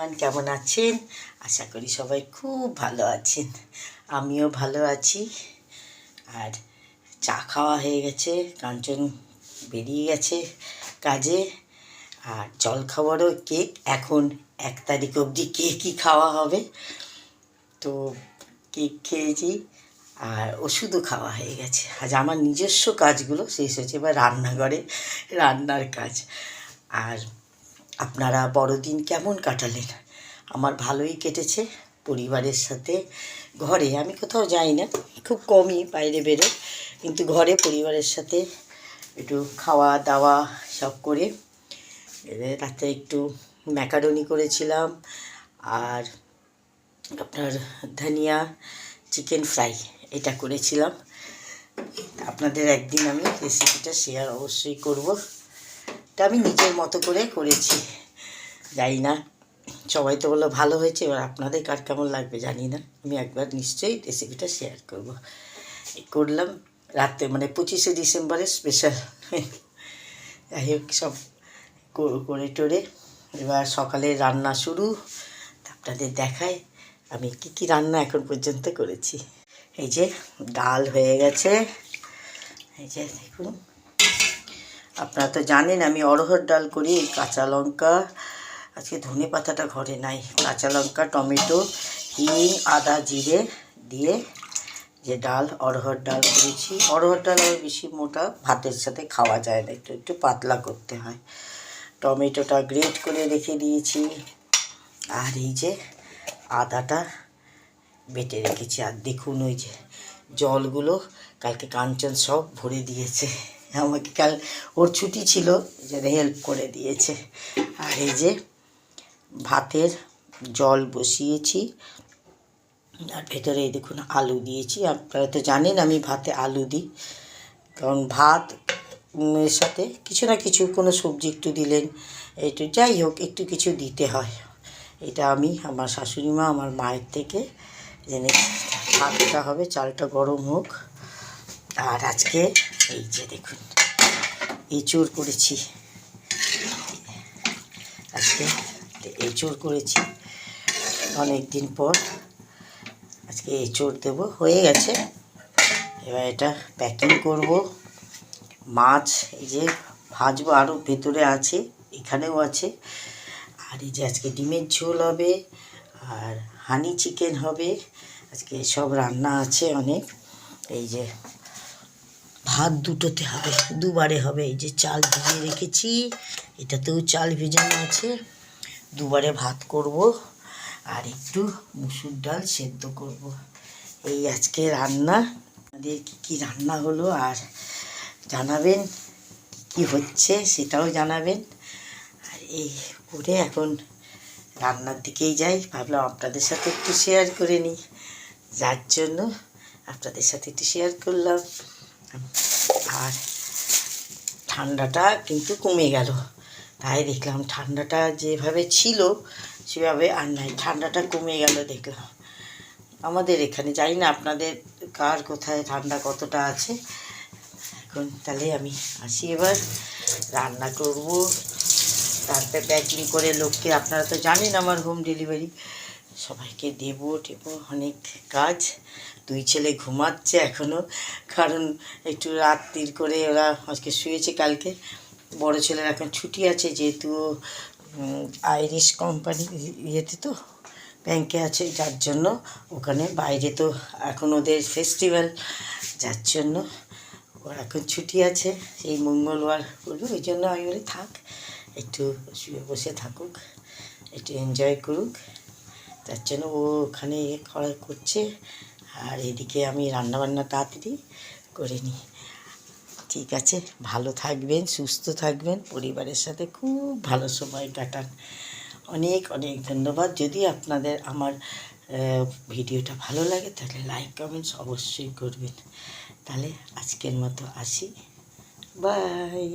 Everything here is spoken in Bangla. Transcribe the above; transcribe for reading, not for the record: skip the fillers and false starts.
এভরিওয়ান, কেমন আছেন? আশা করি সবাই খুব ভালো আছেন। আমিও ভালো আছি। আর চা খাওয়া হয়ে গেছে, কাঞ্চন বেরিয়ে গেছে কাজে। আর জল খাবারও কেক, এখন 1 তারিখ অবধি কেকই খাওয়া হবে। তো কেক খেয়েছি আর ওষুধও খাওয়া হয়ে গেছে। আজ আমার নিজস্ব কাজগুলো শেষ হয়েছে, এবার রান্নাঘরে রান্নার কাজ। আর আপনারা বড়দিন কেমন কাটালেন? আমার ভালোই কেটেছে পরিবারের সাথে। ঘরে আমি কোথাও যাই না, খুব কমই বাইরে বেরোই, কিন্তু ঘরে পরিবারের সাথে একটু খাওয়া দাওয়া সব করে রাতে একটু ম্যাকারনি করেছিলাম। আর আপনার ধনিয়া চিকেন ফ্রাই এটা করেছিলাম। আপনাদের একদিন আমি রেসিপিটা শেয়ার অবশ্যই করব। এটা আমি নিজের মতো করে করেছি, জানি না সবাই তো বললো ভালো হয়েছে, এবার আপনাদের কার কেমন লাগবে জানি না। আমি একবার নিশ্চয়ই রেসিপিটা শেয়ার করব। করলাম রাতে, মানে 25শে ডিসেম্বরের স্পেশাল। যাই হোক, সব করে টোরে এবার সকালে রান্না শুরু। আপনাদের দেখায় আমি কি রান্না এখন পর্যন্ত করেছি। এই যে ডাল হয়ে গেছে, এই যে দেখুন। আপনারা তো জানেন আমি অড়হর ডাল করি। কাঁচা লঙ্কা, আজকে ধনে পাতাটা ঘরে নাই, কাঁচা লঙ্কা, টমেটো, হিং, আদা, জিরে দিয়ে যে ডাল, অড়হর ডাল করেছি। অড়হর ডাল আবার বেশি মোটা ভাতের সাথে খাওয়া যায় না, একটু একটু পাতলা করতে হয়। টমেটোটা গ্রেট করে রেখে দিয়েছি। আর এই যে আদাটা বেটে রেখেছি। আর দেখুন ওই যে জলগুলো কালকে কাঞ্চন সব ভরে দিয়েছে আমাকে, কাল ওর ছুটি ছিল, যে হেল্প করে দিয়েছে। আর এই যে ভাতের জল বসিয়েছি, আর ভেতরে এই দেখুন আলু দিয়েছি। আপনারা তো জানেন আমি ভাতে আলু দিই, কারণ ভাত এর সাথে কিছু না কিছু, কোনো সবজি একটু দিলেন, একটু যাই হোক একটু কিছু দিতে হয়। এটা আমি আমার শাশুড়ি মা, আমার মায়ের থেকে জেনে। ভাতটা হবে, চালটা গরম হোক। আর আজকে এই যে দেখুন এঁচোড় করেছি, আজকে এঁচোড় করেছি অনেক দিন পর। আজকে এঁচোড় দেবো, হয়ে গেছে। এবার এটা প্যাকিং করব। মাছ এই যে ভাজবো, আরও ভেতরে আছে, এখানেও আছে। আর এই যে আজকে ডিমের ঝোল হবে, আর হানি চিকেন হবে। আজকে সব রান্না আছে অনেক। এই যে ভাত দুটোতে হবে, দুবারে হবে। এই যে চাল ভিজিয়ে রেখেছি, এটাতেও চাল ভেজানো আছে, দুবারে ভাত করব। আর একটু মুসুর ডাল সেদ্ধ করব। এই আজকে রান্না। আমাদের কী রান্না হলো আর জানাবেন, কি হচ্ছে সেটাও জানাবেন। আর এই করে এখন রান্নার দিকেই যাই। ভাবলাম আপনাদের সাথে একটু শেয়ার করে নিই, যার জন্য আপনাদের সাথে একটু শেয়ার করলাম। আর ঠান্ডাটা কিন্তু কমে গেল, তাই দেখলাম ঠান্ডাটা যেভাবে ছিল সেভাবে আর নাই, ঠান্ডাটা কমে গেল দেখলাম আমাদের এখানে। জানি না আপনাদের কার কোথায় ঠান্ডা কতটা আছে এখন। তাহলে আমি আসি, এবার রান্না করব, তারপরে প্যাকিং করে লোককে, আপনারা তো জানেন আমার হোম ডেলিভারি, সবাইকে দেবো টেবো, অনেক কাজ। 2 ছেলে ঘুমাচ্ছে এখনও, কারণ একটু রাত্রির করে ওরা আজকে শুয়েছে। কালকে বড় ছেলের এখন ছুটি আছে, যেহেতু আইরিশ কোম্পানি ইয়েতে তো ব্যাংকে আছে, যার জন্য ওখানে বাইরে তো এখন ওদের ফেস্টিভ্যাল, যার জন্য ওর এখন ছুটি আছে, সেই মঙ্গলবার করবে। ওই জন্য আমি বলি থাক, একটু শুয়ে বসে থাকুক, একটু এনজয় করুক, তার জন্য ও ওখানে করছে। আর এদিকে আমি রান্নাবান্না তাড়াতাড়ি করে নিই। ঠিক আছে, ভালো থাকবেন, সুস্থ থাকবেন, পরিবারের সাথে খুব ভালো সময় কাটান। অনেক অনেক ধন্যবাদ। যদি আপনাদের আমার ভিডিওটা ভালো লাগে তাহলে লাইক কমেন্টস অবশ্যই করবেন। তাহলে আজকের মতো আসি, বাই।